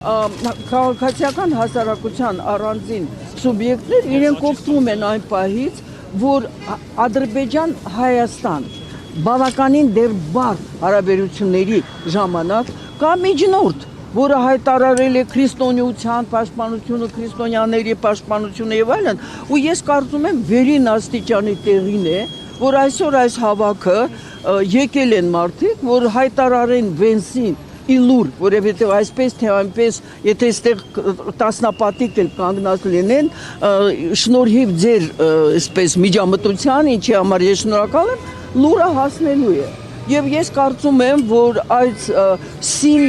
Քաղաքացիական հասարակության առանձին սուբյեկտներ իրենք օգտվում են այն պահից, որ Ադրբեջան-Հայաստան բավականին դեռ հարաբերությունների ժամանակ կա միջնորդ, որը հայտարարել է քրիստոնեության պաշտպանությունը, քրիստոնյաների պաշտպանությունը եւ այլն, ու ես կարծում եմ վերին աստիճանի տեղին է, որ այսօր այս հավաքը եկել են մարդիկ, որ հայտարարեն Վենսին իլուր, որովհետև այսպես թե այնպես, եթե այստեղ տասնապատիկ էլ կանգնած լինեն, շնորհիվ ձեր այսպես միջամտության, ինչի համար ես շնորհակալ եմ, լուրը հասնելու է։ Եվ ես կարծում եմ, որ այս սին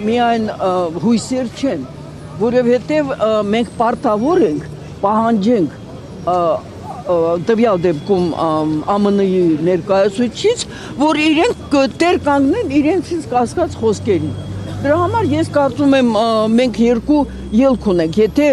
միայն հույսեր չեն, որովհետև մենք պարտավոր ենք, պահանջենք տվյալ դեպքում ԱՄՆ-ի ներկայացուցիչից, որ իրենք տեր կանգնեն իրենցից կասկած խոսքերին։ Դրա համար ես կարծում եմ մենք երկու ելք ունենք, եթե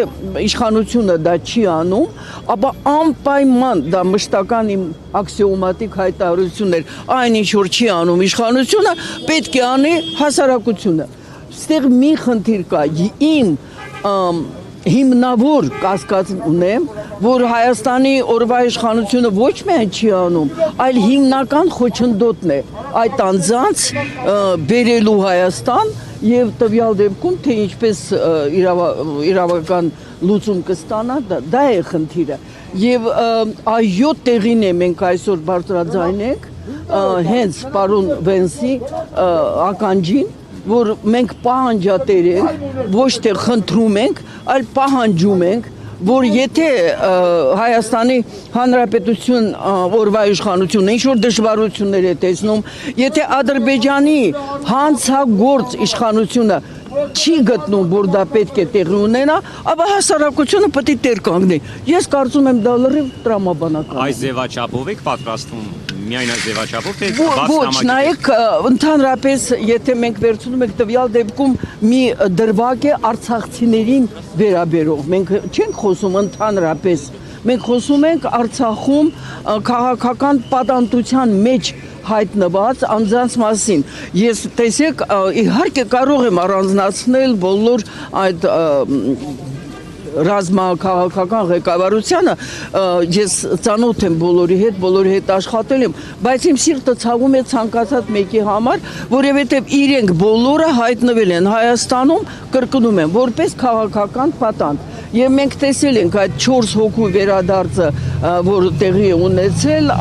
իշխանությունը դա չի անում, ապա անպայման դա մշտական իմ աքսիոմատիկ հայտարարություններ, այն ինչ որ չի անում իշխանությունը, պետք է անի հասարակությունը։ Ստեղ մի խնդիր կա, իմ հիմնավոր կասկած ունեմ, որ Հայաստանի օրվա իշխանությունը ոչ միայն չի անում, այլ հիմնական խոչընդոտն է այդ անձանց բերելու Հայաստան եւ տվյալ դեպքում թե ինչպես իրավական լուծում կստանա, դա է խնդիրը։ Եվ այո տեղին է մենք այսօր բարձրաձայնենք հենց պարոն Վենսի ականջին, որ մենք պահանջատեր ենք, ոչ թե խնդրում ենք, այլ պահանջում ենք, որ եթե Հայաստանի Հանրապետություն օրվա իշխանությունը ինչ-որ դժվարություններ է տեսնում, եթե Ադրբեջանի հանցագործ իշխանությունը չի գտնում, որ դա պետք է տեղի ունենա, ապա հասարակությունը պետք է տեր կանգնի։ Ես կարծում եմ դա լրիվ տրամաբանական։ Այս ձևաչափով եք պատրաստվում միայն այս ձևաչափով թե ոչ, նայեք, ընդհանրապես, եթե մենք վերցնում ենք տվյալ դեպքում մի դրվագ է արցախցիներին վերաբերող, մենք չենք խոսում ընդհանրապես, մենք խոսում ենք Արցախում քաղաքական պատանտության մեջ հայտնված անձանց մասին։ Ես տեսեք, իհարկե կարող եմ առանձնացնել բոլոր այդ ռազմաքաղաքական ղեկավարությանը, ես ծանոթ եմ բոլորի հետ աշխատել եմ, բայց իմ սիրտը ցավում է ցանկացած մեկի համար, որովհետև իրենք բոլորը հայտնվել են Հայաստանում, կրկնում եմ, որպես քաղաքական պատանդ։ Եվ մենք տեսել ենք այդ 4 հոգու վերադարձը, որ տեղի է ունեցել,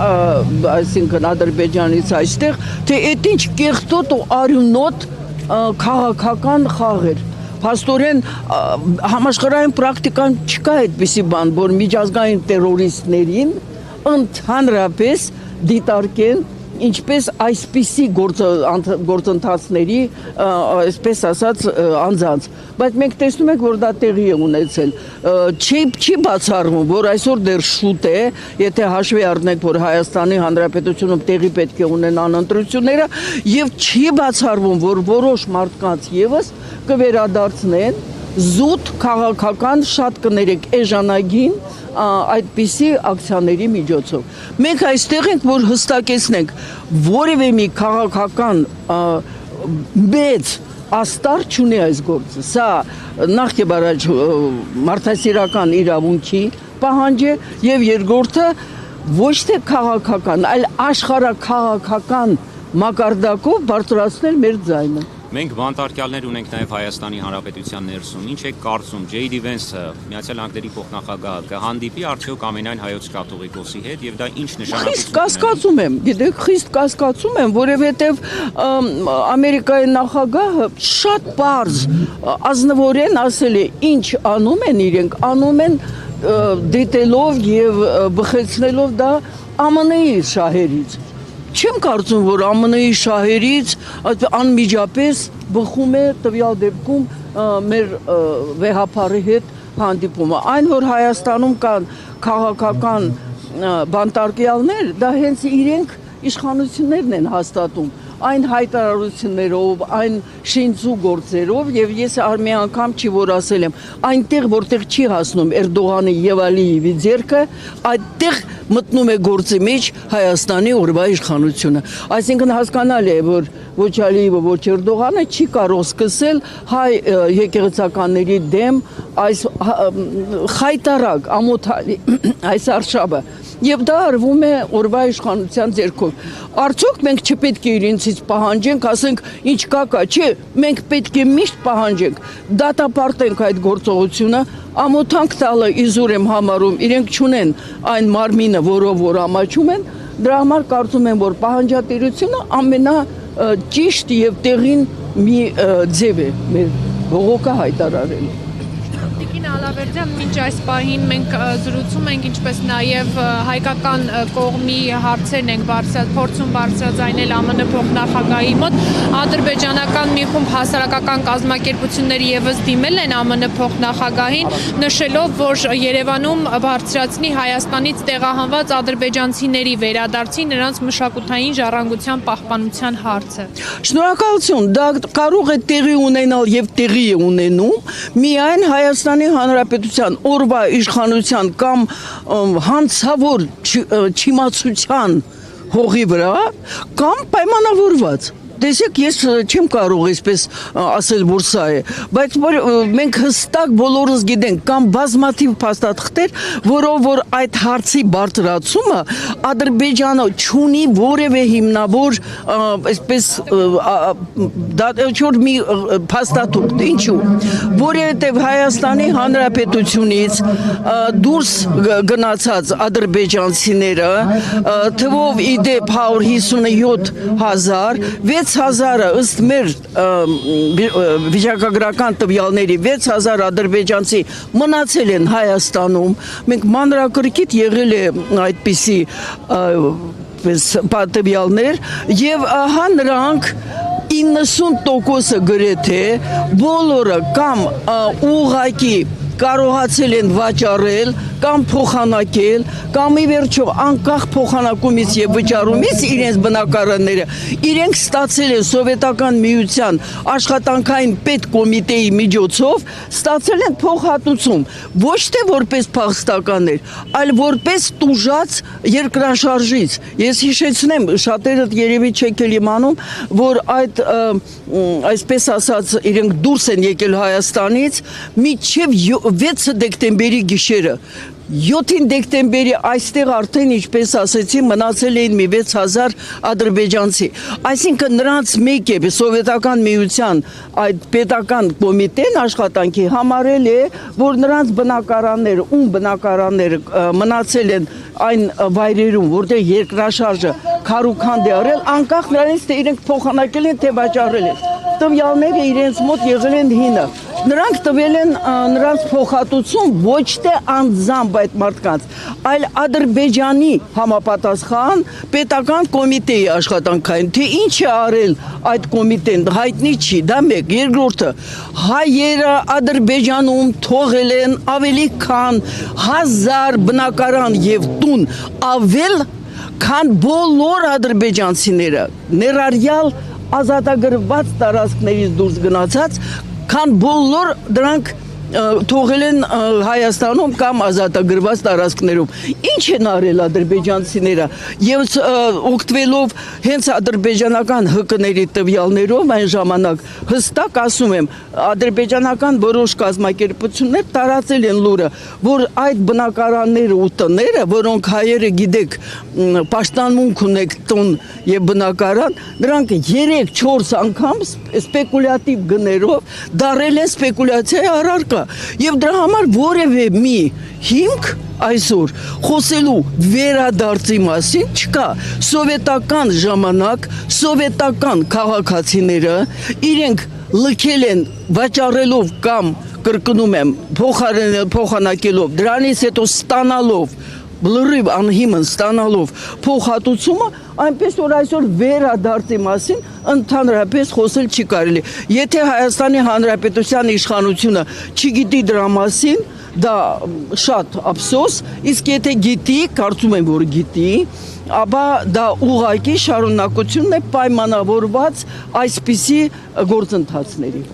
այսինքն Ադրբեջանից այստեղ, թե այդ ինչ կեղտոտ ու արյունոտ քաղաքական խաղ էր։ Փաստորեն համաշխարհային պրակտիկան չկա այդպիսի բան, որ միջազգային տերորիստներին ընդհանրապես դիտարկեն ինչպես այսպիսի գործընթացների, այսպես ասած, անձանց։ Բայց մենք տեսնում ենք, որ դա տեղի է ունեցել։ Չի բացառվում, որ այսօր դեռ շուտ է, եթե հաշվի առնենք, որ Հայաստանի Հանրապետությունում տեղի պետք է ունենան ընտրությունները, եւ չի բացառվում, որ որոշ մարդկանց եւս կվերադարձնեն զուտ քաղաքական շատ կներեք էժանագին այդպիսի ակցիաների միջոցով։ Մենք այստեղ ենք, որ հստակեցնենք, որևէ մի քաղաքական մեծ աստար չունի այս գործը։ Սա նախ եւ առաջ մարդասիրական իրավունքի պահանջ է եւ երկրորդը ոչ թե քաղաքական, այլ աշխարհաքաղաքական մակարդակով բարձրացնել մեր ձայնը։ Մենք բանտարկյալներ ունենք նաև Հայաստանի Հանրապետության ներսում։ Ինչ եք կարծում, Ջեյդի Վենսը, Միացյալ Նահանգների փոխնախագահը կհանդիպի արդյոք ամենայն հայոց կաթողիկոսի հետ եւ դա ինչ նշանակություն ունի։ Կասկածում եմ, գիտեք, խիստ կասկածում եմ, որովհետեւ Ամերիկայի նախագահը շատ պարզ ազնվորեն ասել է, ինչ անում են իրենք, անում են դիտելով եւ բխեցնելով դա ԱՄՆ-ի շահերից։ Չեմ կարծում, որ ԱՄՆ-ի շահերից անմիջապես բխում է տվյալ դեպքում մեր վեհապարի հետ հանդիպումը։ Այն, որ Հայաստանում կան քաղաքական բանտարկյալներ, դա հենց իրենք իշխանություններն են հաստատում։ այն հայտարարություններով, այն շինծու գործերով եւ ես արմի անգամ չի որ ասել եմ, այնտեղ որտեղ չի հասնում Էրդողանի եւ Ալիևի ձեռքը, այդտեղ մտնում է գործի մեջ Հայաստանի օրվա իշխանությունը։ Այսինքն հասկանալի է, որ ոչ Ալիևը, ոչ Էրդողանը չի կարող սկսել հայ եկեղեցականների դեմ այս խայտարակ ամոթալի այս արշավը եւ դա արվում է օրվա իշխանության ձեռքով։ Արդյոք մենք չպետք է իրենցից պահանջենք, ասենք ինչ կա, չէ, մենք պետք է միշտ պահանջենք, դատապարտենք այդ գործողությունը, ամոթանք տալը իզուր եմ համարում, իրենք չունեն այն մարմինը, որով որ ամաչում են, դրա համար կարծում եմ, որ պահանջատիրությունը ամենաճիշտ եւ տեղին մի ձև է մեր բողոքը հայտարարել։ Տիկին Ալավերդյան, մինչ այս պահին մենք զրուցում ենք, ինչպես նաև հայկական կողմի հարցերն ենք փորձում բարձրաձայնել ԱՄՆ փոխնախագահի մոտ, ադրբեջանական մի խումբ հասարակական կազմակերպություններ եւս դիմել են ԱՄՆ փոխնախագահին, նշելով, որ Երևանում բարձրացնի Հայաստանից տեղահանված ադրբեջանցիների վերադարձի նրանց մշակութային ժառանգության պահպանության հարցը։ Շնորհակալություն, դա կարող է տեղի ունենալ եւ տեղի է ունենում միայն Հայաստանի Հանրապետության օրվա իշխանության կամ հանցավոր չիմացության հողի վրա կամ պայմանավորված։ Տեսեք, ես չեմ կարող այսպես ասել, որ սա է, բայց մենք հստակ բոլորս գիտենք կամ բազմաթիվ փաստաթղթեր, որով որ այդ հարցի բարձրացումը Ադրբեջանը չունի որևէ հիմնավոր այսպես դատաչոր մի փաստաթուղթ, ինչու, որովհետև Հայաստանի Հանրապետությունից դուրս գնացած ադրբեջանցիները թվով իդեպ 157,000 6,000-ը ըստ մեր վիճակագրական տվյալների 6,000 ադրբեջանցի մնացել են Հայաստանում։ Մենք մանրակրկիտ եղել է այդպիսի տվյալներ եւ ահա նրանք 90%-ը գրեթե բոլորը կամ ուղղակի կարողացել են վաճառել կամ փոխանակել կամ ի վերջո անկախ փոխանակումից եւ վճարումից իրենց բնակարանները իրենք ստացել են սովետական միության աշխատանքային պետկոմիտեի միջոցով ստացել են փոխհատուցում ոչ թե որպես փախստականներ այլ որպես տուժած երկրաշարժից ես հիշեցնեմ շատերդ երևի չեք էլ իմանում որ այդ այսպես ասած իրենք դուրս են եկել Հայաստանից միջև 6 դեկտեմբերի գիշերը 7 դեկտեմբերի այստեղ արդեն ինչպես ասեցի մնացել էին մի 6,000 ադրբեջանցի այսինքն նրանց մեկ է սովետական միության այդ պետական կոմիտեն աշխատանքի համարել է որ նրանց բնակարանները բնակարանները մնացել են այն վայրերում որտեղ երկրաշարժը քարուքանդ է արել անկախ նրանից թե իրենք փոխանակել են թե վաճառել են տվյալները իրենց մոտ եղել են հինը նրանք տվել են նրանց փոխհատուցում ոչ թե անձամբ այդ մարդկանց, այլ Ադրբեջանի համապատասխան պետական կոմիտեի աշխատանքային, թե ինչ է արել այդ կոմիտեն, հայտնի չի, դա մեկ, երկրորդը, հայերը Ադրբեջանում թողել են ավելի քան 1000 բնակարան եւ տուն, ավել քան բոլոր ադրբեջանցիները, ներառյալ ազատագրված տարածքներից դուրս գնացած քան բոլոր դրանք թողել են Հայաստանում կամ ազատագրված տարածքներում։ Ինչ են արել ադրբեջանցիները եւ օգտվելով հենց ադրբեջանական ՀԿ-ների տվյալներով այն ժամանակ հստակ ասում եմ ադրբեջանական որոշ կազմակերպություններ տարածել են լուրը, որ այդ բնակարանները ու տները, որոնք հայերը գիտեք պաշտամունք ունեք տուն եւ բնակարան, նրանք 3-4 անգամ սպեկուլյատիվ գներով դարել են սպեկուլյացիայի առարկա եւ դրա համար որևէ մի հիմք այսօր խոսելու վերադարձի մասին չկա սովետական ժամանակ սովետական քաղաքացիները իրենք լքել են վաճառելով կամ կրկնում եմ փոխանակելով դրանից հետո ստանալով լրիվ անհիմն ստանալով փոխհատուցումը այնպես որ այսօր վերադարձի մասին ընդհանրապես խոսել չի կարելի եթե Հայաստանի Հանրապետության իշխանությունը չգիտի դրա մասին դա շատ ափսոս իսկ եթե գիտի կարծում եմ որ գիտի ապա դա ուղղակի շարունակությունն է պայմանավորված այսպիսի գործընթացների։